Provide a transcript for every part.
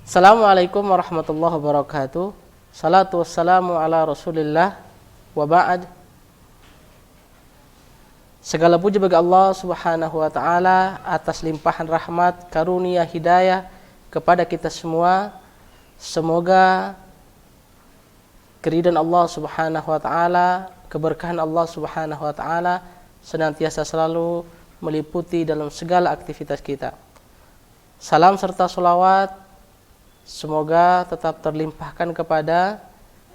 Assalamualaikum warahmatullahi wabarakatuh. Salatu wassalamu ala Rasulillah wa ba'd. Segala puji bagi Allah Subhanahu wa taala atas limpahan rahmat, karunia, hidayah kepada kita semua. Semoga keridhaan Allah Subhanahu wa taala, keberkahan Allah Subhanahu wa taala senantiasa selalu meliputi dalam segala aktivitas kita. Salam serta sholawat semoga tetap terlimpahkan kepada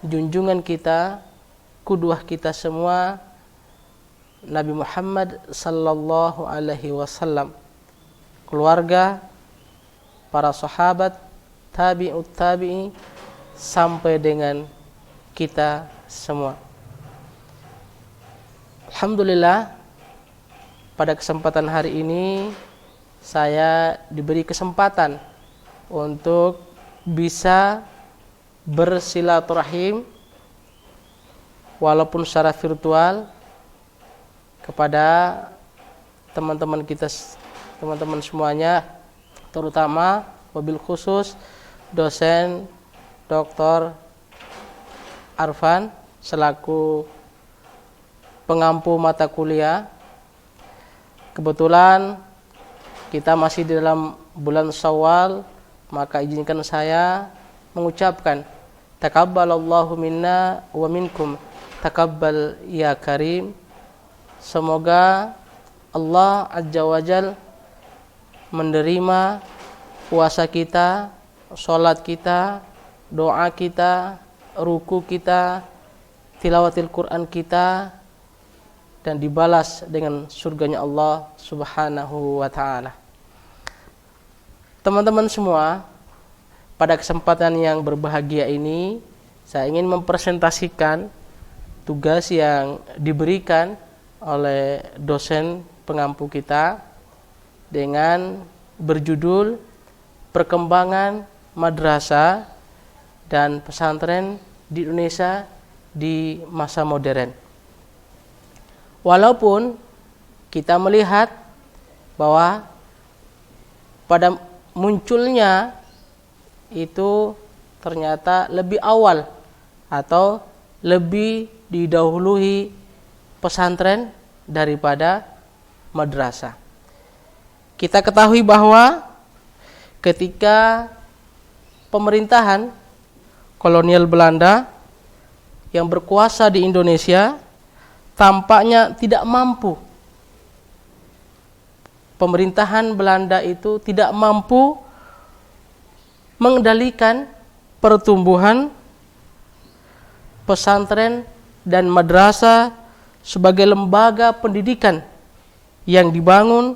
junjungan kita, qudwah kita semua, Nabi Muhammad sallallahu alaihi wasallam, keluarga, para sahabat, tabi'ut tabi'i sampai dengan kita semua. Alhamdulillah, pada kesempatan hari ini saya diberi kesempatan untuk bisa bersilaturahim walaupun secara virtual kepada teman-teman kita, teman-teman semuanya, terutama wabil khusus dosen Dr. Arfan selaku pengampu mata kuliah. Kebetulan kita masih di dalam bulan Syawal, maka izinkan saya mengucapkan taqabbalallahu minna wa minkum taqabbal ya karim. Semoga Allah Azza wa Jal menerima puasa kita, sholat kita, doa kita, ruku kita, tilawatil Quran kita, dan dibalas dengan surganya Allah Subhanahu wa ta'ala. Teman-teman semua, pada kesempatan yang berbahagia ini saya ingin mempresentasikan tugas yang diberikan oleh dosen pengampu kita dengan berjudul Perkembangan Madrasah dan Pesantren di Indonesia di Masa Modern. Walaupun kita melihat bahwa pada munculnya itu ternyata lebih awal atau lebih didahului pesantren daripada madrasah. Kita ketahui bahwa ketika pemerintahan kolonial Belanda yang berkuasa di Indonesia tampaknya tidak mampu. Pemerintahan Belanda itu tidak mampu mengendalikan pertumbuhan pesantren dan madrasah sebagai lembaga pendidikan yang dibangun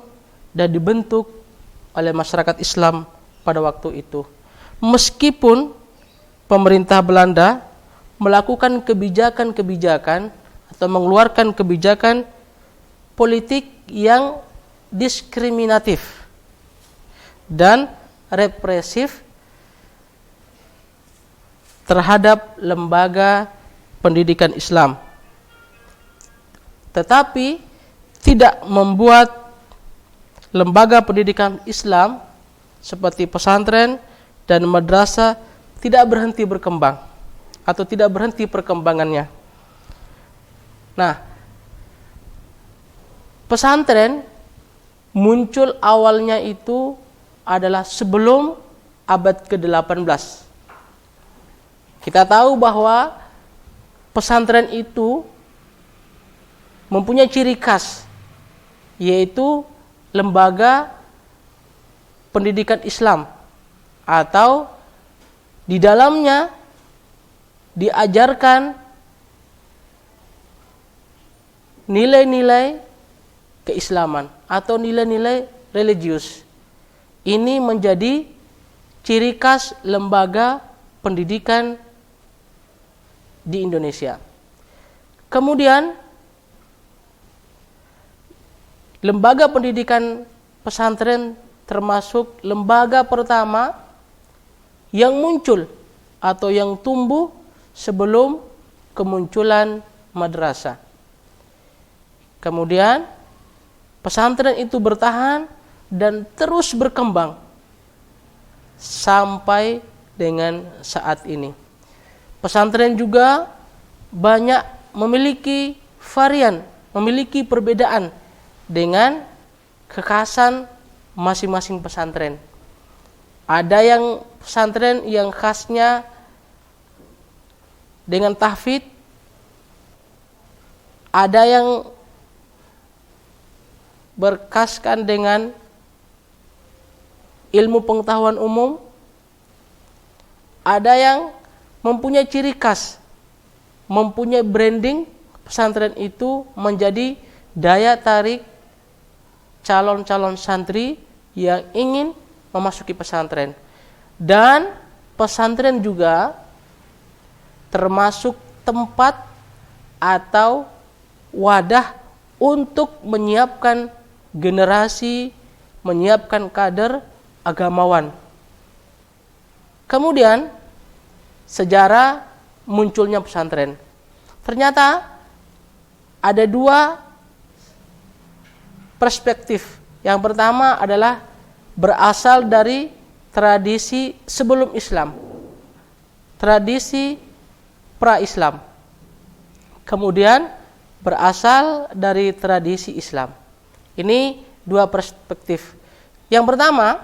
dan dibentuk oleh masyarakat Islam pada waktu itu. Meskipun pemerintah Belanda melakukan kebijakan-kebijakan atau mengeluarkan kebijakan politik yang diskriminatif dan represif terhadap lembaga pendidikan Islam, tetapi tidak membuat lembaga pendidikan Islam seperti pesantren dan madrasah tidak berhenti berkembang atau tidak berhenti perkembangannya. Nah, pesantren muncul awalnya itu adalah sebelum abad ke-18. Kita tahu bahwa pesantren itu mempunyai ciri khas, yaitu lembaga pendidikan Islam, atau di dalamnya diajarkan nilai-nilai keislaman atau nilai-nilai religius. Ini menjadi ciri khas lembaga pendidikan di Indonesia. Kemudian lembaga pendidikan pesantren termasuk lembaga pertama yang muncul atau yang tumbuh sebelum kemunculan madrasah. Kemudian pesantren itu bertahan dan terus berkembang sampai dengan saat ini. Pesantren juga banyak memiliki varian, memiliki perbedaan dengan kekhasan masing-masing pesantren. Ada yang pesantren yang khasnya dengan tahfidz, ada yang berkhaskan dengan ilmu pengetahuan umum, ada yang mempunyai ciri khas, mempunyai branding pesantren itu menjadi daya tarik calon-calon santri yang ingin memasuki pesantren. Dan pesantren juga termasuk tempat atau wadah untuk menyiapkan generasi, menyiapkan kader agamawan. Kemudian sejarah munculnya pesantren. Ternyata ada dua perspektif. Yang pertama adalah berasal dari tradisi sebelum Islam, tradisi pra-Islam. Kemudian berasal dari tradisi Islam. Ini dua perspektif. Yang pertama,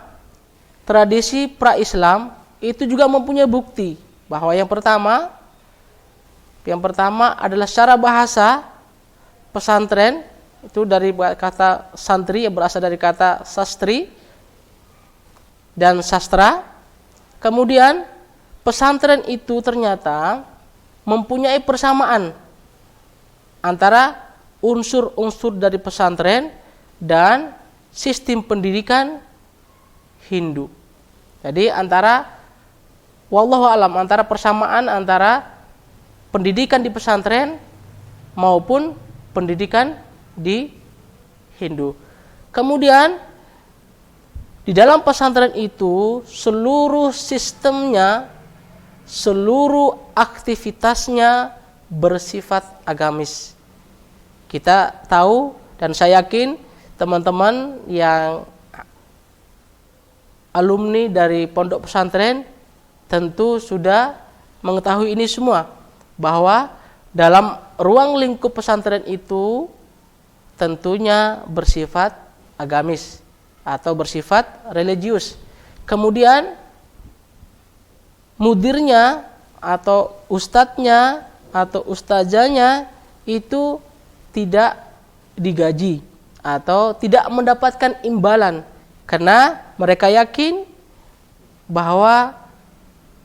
tradisi pra-Islam itu juga mempunyai bukti bahwa yang pertama adalah secara bahasa pesantren itu dari kata santri yang berasal dari kata sastri dan sastra. Kemudian pesantren itu ternyata mempunyai persamaan antara unsur-unsur dari pesantren dan sistem pendidikan Hindu. Jadi wallahu alam, antara persamaan antara pendidikan di pesantren maupun pendidikan di Hindu. Kemudian di dalam pesantren itu seluruh sistemnya, seluruh aktivitasnya bersifat agamis. Kita tahu dan saya yakin teman-teman yang alumni dari pondok pesantren tentu sudah mengetahui ini semua, bahwa dalam ruang lingkup pesantren itu tentunya bersifat agamis atau bersifat religius. Kemudian mudirnya atau ustadznya atau ustazanya itu tidak digaji atau tidak mendapatkan imbalan, karena mereka yakin bahwa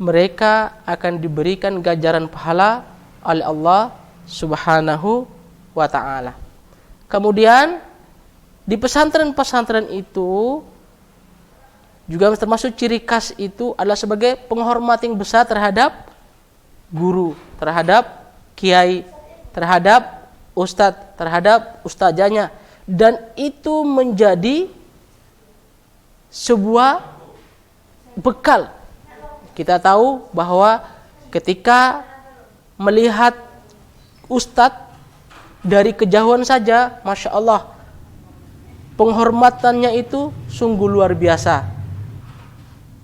mereka akan diberikan ganjaran pahala oleh Allah Subhanahu wa ta'ala. Kemudian di pesantren-pesantren itu juga termasuk ciri khas itu adalah sebagai penghormatan besar terhadap guru, terhadap kiai, terhadap ustadz, terhadap ustazanya, dan itu menjadi sebuah bekal. Kita tahu bahwa ketika melihat ustadz dari kejauhan saja, Masya Allah, penghormatannya itu sungguh luar biasa.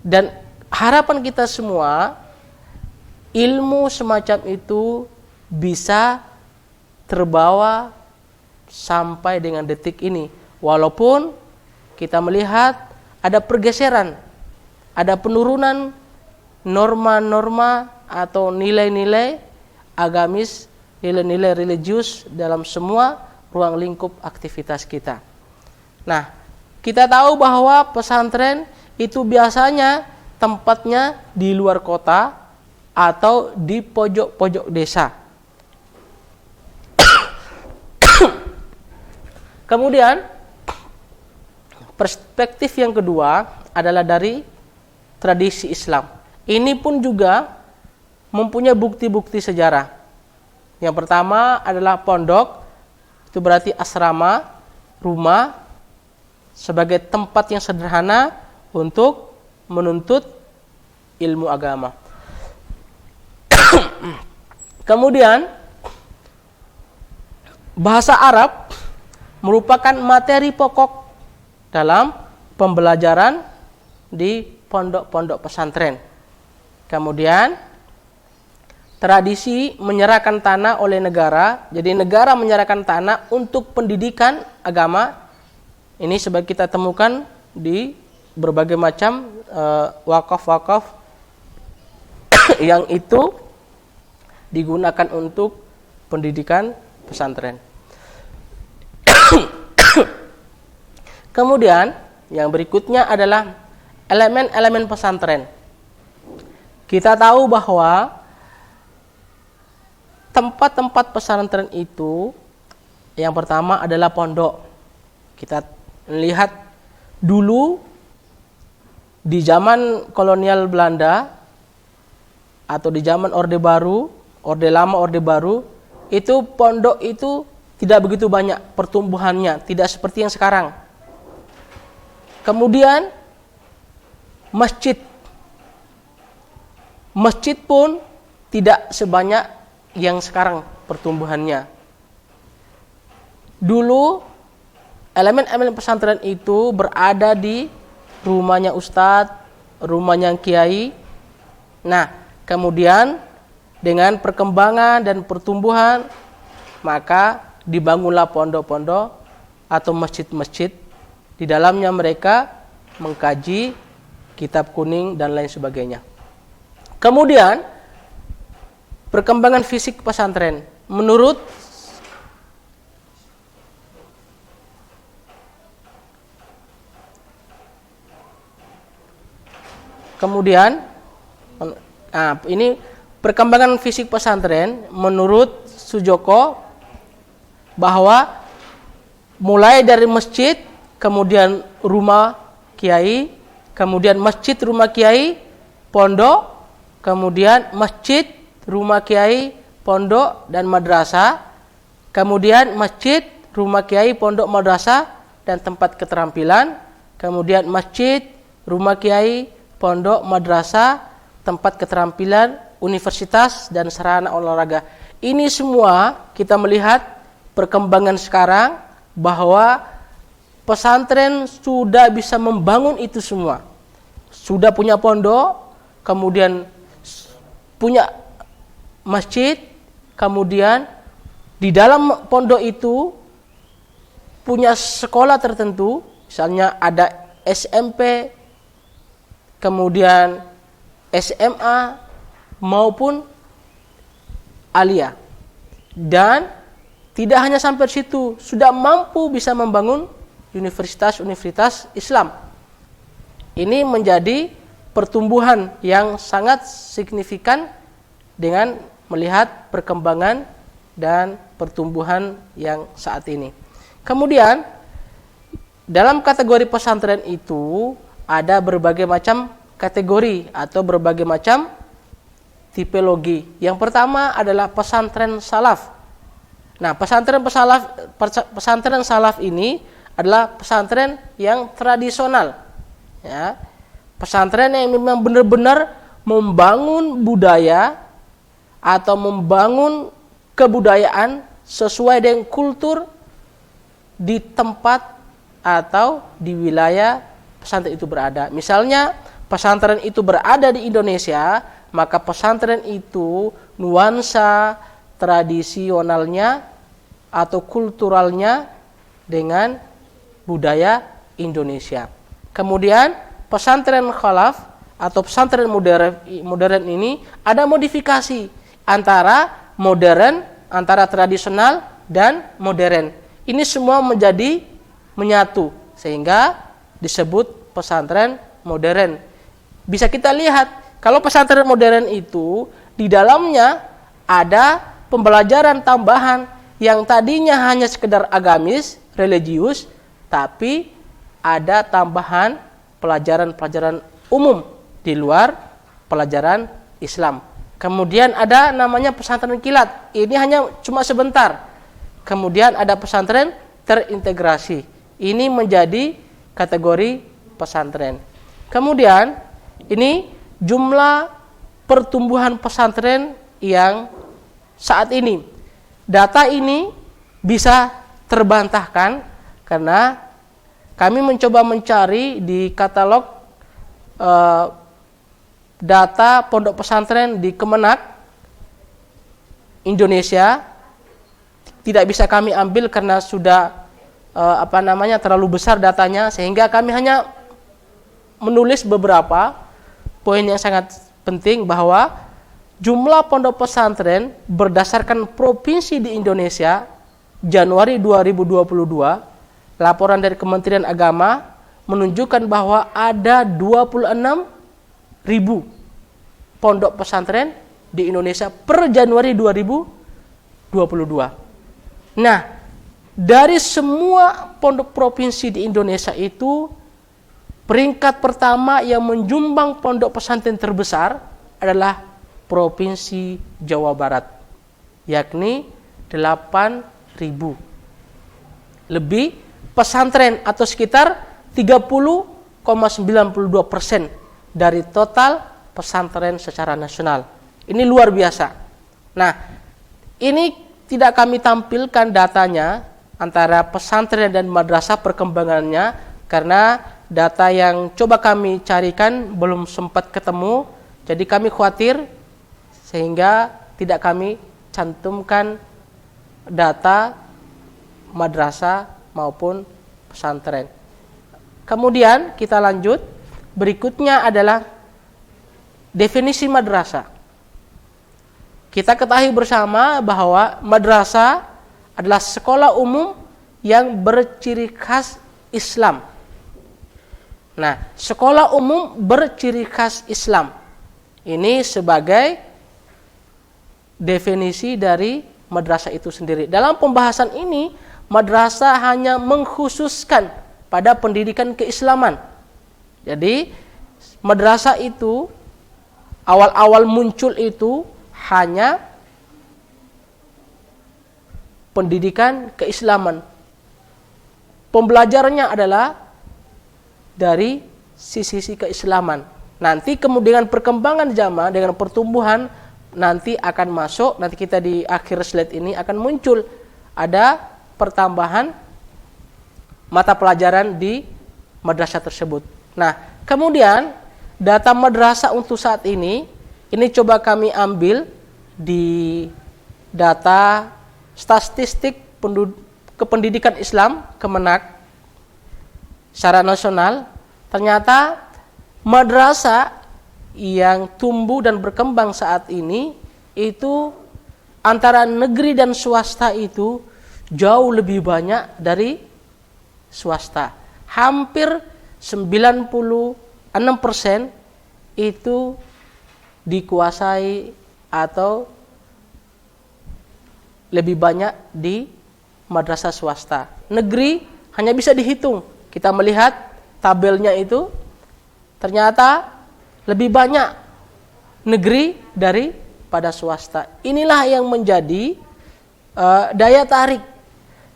Dan harapan kita semua, ilmu semacam itu bisa terbawa sampai dengan detik ini. Walaupun kita melihat ada pergeseran, ada penurunan norma-norma atau nilai-nilai agamis, nilai-nilai religius dalam semua ruang lingkup aktivitas kita. Nah, kita tahu bahwa pesantren itu biasanya tempatnya di luar kota atau di pojok-pojok desa. Kemudian perspektif yang kedua adalah dari tradisi Islam. Ini pun juga mempunyai bukti-bukti sejarah. Yang pertama adalah pondok, itu berarti asrama, rumah, sebagai tempat yang sederhana untuk menuntut ilmu agama. Kemudian bahasa Arab merupakan materi pokok dalam pembelajaran di pondok-pondok pesantren. Kemudian tradisi menyerahkan tanah oleh negara. Jadi negara menyerahkan tanah untuk pendidikan agama. Ini sebab kita temukan di berbagai macam wakaf-wakaf yang itu digunakan untuk pendidikan pesantren. Kemudian yang berikutnya adalah elemen-elemen pesantren. Kita tahu bahwa tempat-tempat pesantren itu yang pertama adalah pondok. Kita lihat dulu di zaman kolonial Belanda atau di zaman Orde Baru, Orde Lama, Orde Baru, itu pondok itu tidak begitu banyak pertumbuhannya, tidak seperti yang sekarang. Kemudian masjid pun tidak sebanyak yang sekarang pertumbuhannya. Dulu elemen-elemen pesantren itu berada di rumahnya ustadz, rumahnya kiai. Nah, kemudian dengan perkembangan dan pertumbuhan, maka dibangunlah pondok-pondok atau masjid-masjid. Di dalamnya mereka mengkaji kitab kuning dan lain sebagainya. Kemudian perkembangan fisik pesantren menurut ini perkembangan fisik pesantren menurut Sujoko bahwa mulai dari masjid, kemudian rumah kiai, kemudian masjid rumah kiai, pondok, kemudian masjid rumah kiai, pondok dan madrasah, kemudian masjid rumah kiai, pondok, madrasah dan tempat keterampilan, kemudian masjid rumah kiai, pondok, madrasah, tempat keterampilan, universitas dan sarana olahraga. Ini semua kita melihat perkembangan sekarang bahwa pesantren sudah bisa membangun itu semua. Sudah punya pondok, kemudian punya masjid, kemudian di dalam pondok itu punya sekolah tertentu, misalnya ada SMP, kemudian SMA maupun aliyah. Dan tidak hanya sampai situ, sudah mampu bisa membangun universitas-universitas Islam. Ini menjadi pertumbuhan yang sangat signifikan dengan melihat perkembangan dan pertumbuhan yang saat ini. Kemudian dalam kategori pesantren itu ada berbagai macam kategori atau berbagai macam tipologi. Yang pertama adalah pesantren salaf. Nah, pesantren salaf ini adalah pesantren yang tradisional, ya. Pesantren yang memang benar-benar membangun budaya atau membangun kebudayaan sesuai dengan kultur di tempat atau di wilayah pesantren itu berada. Misalnya pesantren itu berada di Indonesia, maka pesantren itu nuansa tradisionalnya atau kulturalnya dengan budaya Indonesia. Kemudian pesantren khalaf atau pesantren modern ini ada modifikasi antara modern, antara tradisional dan modern. Ini semua menjadi menyatu sehingga disebut pesantren modern. Bisa kita lihat kalau pesantren modern itu di dalamnya ada pembelajaran tambahan yang tadinya hanya sekedar agamis, religius, tapi ada tambahan pelajaran-pelajaran umum di luar pelajaran Islam. Kemudian ada namanya pesantren kilat. Ini hanya cuma sebentar. Kemudian ada pesantren terintegrasi. Ini menjadi kategori pesantren. Kemudian ini jumlah pertumbuhan pesantren yang saat ini. Data ini bisa terbantahkan karena kami mencoba mencari di katalog data pondok pesantren di Kemenak Indonesia tidak bisa kami ambil karena sudah terlalu besar datanya, sehingga kami hanya menulis beberapa poin yang sangat penting bahwa jumlah pondok pesantren berdasarkan provinsi di Indonesia Januari 2022, laporan dari Kementerian Agama menunjukkan bahwa ada 26.000 pondok pesantren di Indonesia per Januari 2022. Nah, dari semua pondok provinsi di Indonesia itu, peringkat pertama yang menjumbang pondok pesantren terbesar adalah Provinsi Jawa Barat, yakni 8.000 lebih pesantren atau sekitar 30,92% dari total pesantren secara nasional. Ini luar biasa. Nah, ini tidak kami tampilkan datanya antara pesantren dan madrasah perkembangannya karena data yang coba kami carikan belum sempat ketemu, jadi kami khawatir sehingga tidak kami cantumkan data madrasah maupun pesantren. Kemudian kita lanjut, berikutnya adalah definisi madrasah. Kita ketahui bersama bahwa madrasah adalah sekolah umum yang berciri khas Islam. Nah, sekolah umum berciri khas Islam ini sebagai definisi dari madrasah itu sendiri. Dalam pembahasan ini, madrasah hanya mengkhususkan pada pendidikan keislaman. Jadi, madrasah itu awal-awal muncul itu hanya pendidikan keislaman. Pembelajarannya adalah dari sisi keislaman. Nanti kemudian perkembangan zaman dengan pertumbuhan nanti akan masuk, nanti kita di akhir slide ini akan muncul ada pertambahan mata pelajaran di madrasah tersebut. Nah, kemudian data madrasah untuk saat ini coba kami ambil di data statistik kependidikan Islam Kemenak secara nasional. Ternyata madrasah yang tumbuh dan berkembang saat ini itu antara negeri dan swasta itu jauh lebih banyak dari swasta. Hampir 96% itu dikuasai atau lebih banyak di madrasah swasta. Negeri hanya bisa dihitung. Kita melihat tabelnya itu ternyata lebih banyak negeri daripada swasta. Inilah yang menjadi daya tarik.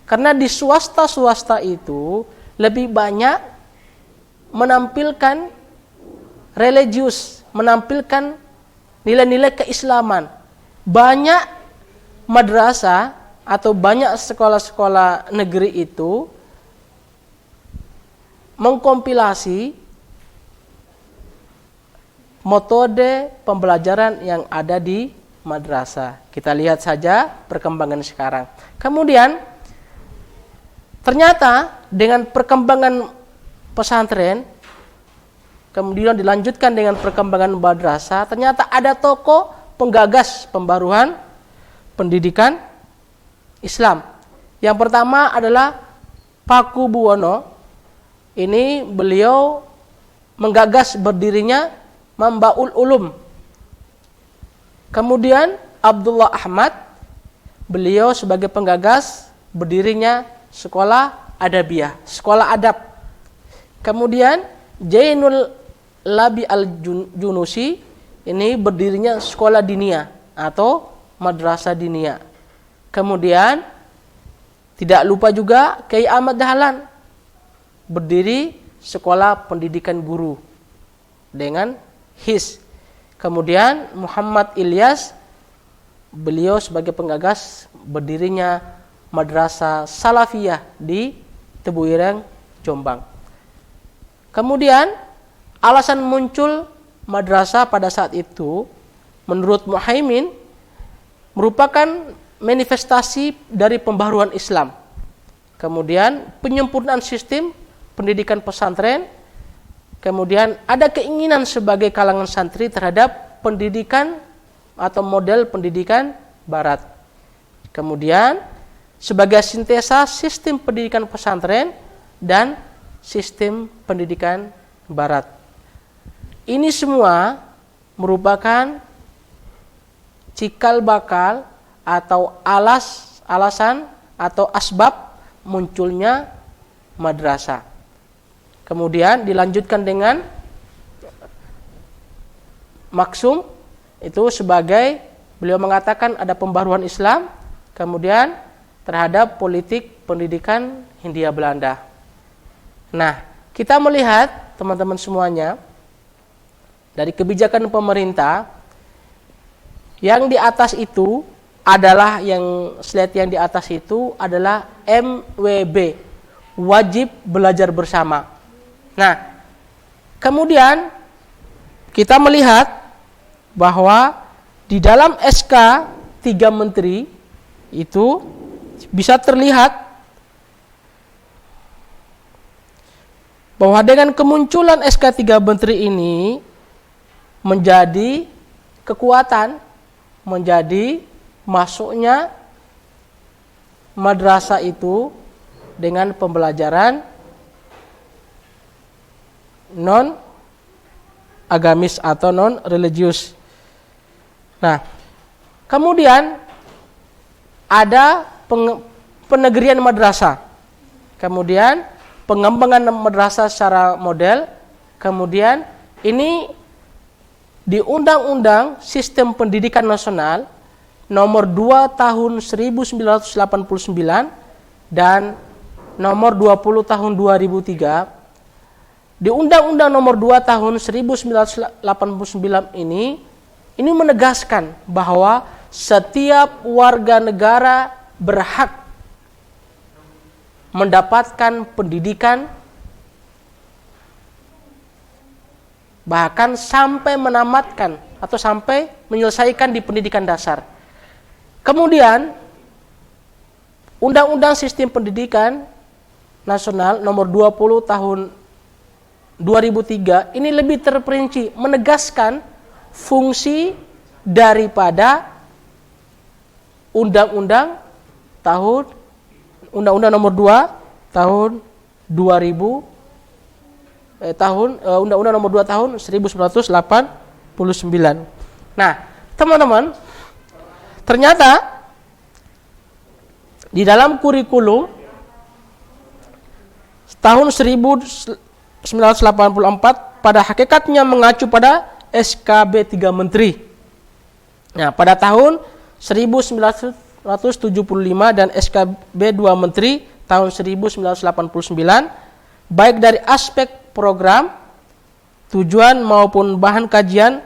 Karena di swasta-swasta itu lebih banyak menampilkan religius, menampilkan nilai-nilai keislaman. Banyak madrasah atau banyak sekolah-sekolah negeri itu mengkompilasi metode pembelajaran yang ada di madrasah. Kita lihat saja perkembangan sekarang. Kemudian ternyata dengan perkembangan pesantren, kemudian dilanjutkan dengan perkembangan madrasah, ternyata ada tokoh penggagas pembaruan pendidikan Islam. Yang pertama adalah Paku Buwono. Ini beliau menggagas berdirinya Mambaul Ulum. Kemudian Abdullah Ahmad, beliau sebagai penggagas berdirinya Sekolah Adabiyah, sekolah adab. Kemudian Jainul Labi Al-Junusi, ini berdirinya Sekolah Diniyah atau Madrasah Diniyah. Kemudian tidak lupa juga Kiai Ahmad Dahlan, berdiri Sekolah Pendidikan Guru dengan HIS. Kemudian Muhammad Ilyas, beliau sebagai penggagas berdirinya Madrasah Salafiyah di Tebu Ireng, Jombang. Kemudian alasan muncul madrasah pada saat itu menurut Muhaimin merupakan manifestasi dari pembaharuan Islam. Kemudian penyempurnaan sistem pendidikan pesantren. Kemudian ada keinginan sebagai kalangan santri terhadap pendidikan atau model pendidikan barat. Kemudian sebagai sintesa sistem pendidikan pesantren dan sistem pendidikan barat. Ini semua merupakan cikal bakal atau alasan atau asbab munculnya madrasah. Kemudian dilanjutkan dengan Maksum, itu sebagai beliau mengatakan ada pembaruan Islam, kemudian terhadap politik pendidikan Hindia Belanda. Nah, kita melihat teman-teman semuanya dari kebijakan pemerintah yang di atas itu adalah slide yang di atas itu adalah MWB, wajib belajar bersama. Nah, kemudian kita melihat bahwa di dalam SK 3 Menteri itu bisa terlihat bahwa dengan kemunculan SK 3 Menteri ini menjadi kekuatan, menjadi masuknya madrasah itu dengan pembelajaran non agamis atau non religius. Nah, kemudian ada penegerian madrasah, kemudian pengembangan madrasah secara model, kemudian ini di Undang-Undang Sistem Pendidikan Nasional nomor 2 tahun 1989 dan nomor 20 tahun 2003. Di Undang-Undang nomor 2 tahun 1989 ini menegaskan bahwa setiap warga negara berhak mendapatkan pendidikan bahkan sampai menamatkan atau sampai menyelesaikan di pendidikan dasar. Kemudian Undang-Undang Sistem Pendidikan Nasional nomor 20 tahun 2003 ini lebih terperinci menegaskan fungsi daripada Undang-Undang nomor 2 tahun 2000 Undang-Undang nomor 2 tahun 1989. Nah, teman-teman, ternyata di dalam kurikulum tahun 1984 pada hakikatnya mengacu pada SKB 3 Menteri. Nah, pada tahun 1975 dan SKB 2 Menteri tahun 1989, baik dari aspek program, tujuan maupun bahan kajian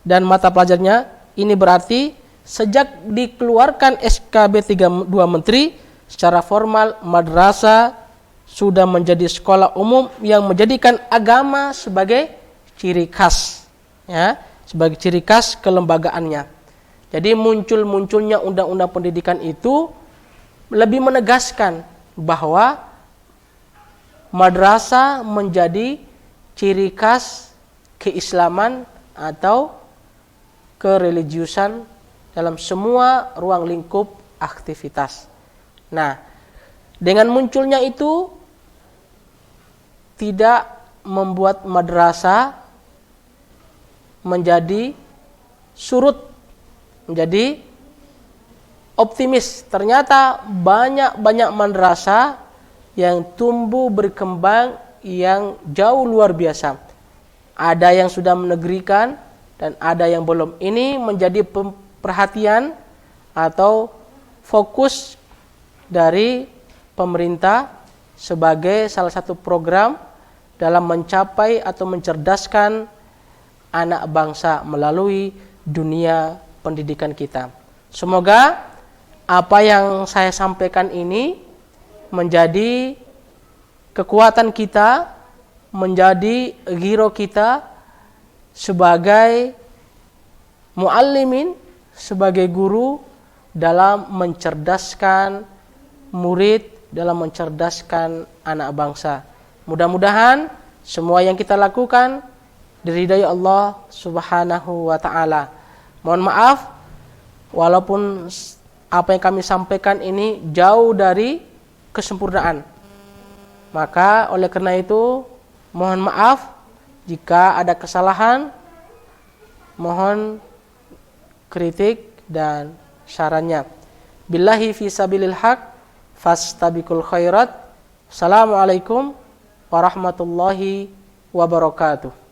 dan mata pelajarnya, ini berarti sejak dikeluarkan SKB 3 Menteri secara formal madrasah sudah menjadi sekolah umum yang menjadikan agama sebagai ciri khas, ya, sebagai ciri khas kelembagaannya. Jadi munculnya undang-undang pendidikan itu lebih menegaskan bahwa madrasah menjadi ciri khas keislaman atau kereligiusan dalam semua ruang lingkup aktivitas. Nah, dengan munculnya itu tidak membuat madrasah menjadi surut, menjadi optimis. Ternyata banyak madrasah yang tumbuh berkembang yang jauh luar biasa. Ada yang sudah menegerikan dan ada yang belum. Ini menjadi perhatian atau fokus dari pemerintah sebagai salah satu program dalam mencapai atau mencerdaskan anak bangsa melalui dunia pendidikan kita. Semoga apa yang saya sampaikan ini menjadi kekuatan kita menjadi giro kita sebagai muallimin, sebagai guru dalam mencerdaskan murid, dalam mencerdaskan anak bangsa. Mudah-mudahan semua yang kita lakukan diridai Allah Subhanahu wa taala. Mohon maaf walaupun apa yang kami sampaikan ini jauh dari kesempurnaan. Maka oleh karena itu mohon maaf jika ada kesalahan, mohon kritik dan sarannya. Billahi fi sabilil haq fastabiqul khairat. Assalamualaikum warahmatullahi wabarakatuh.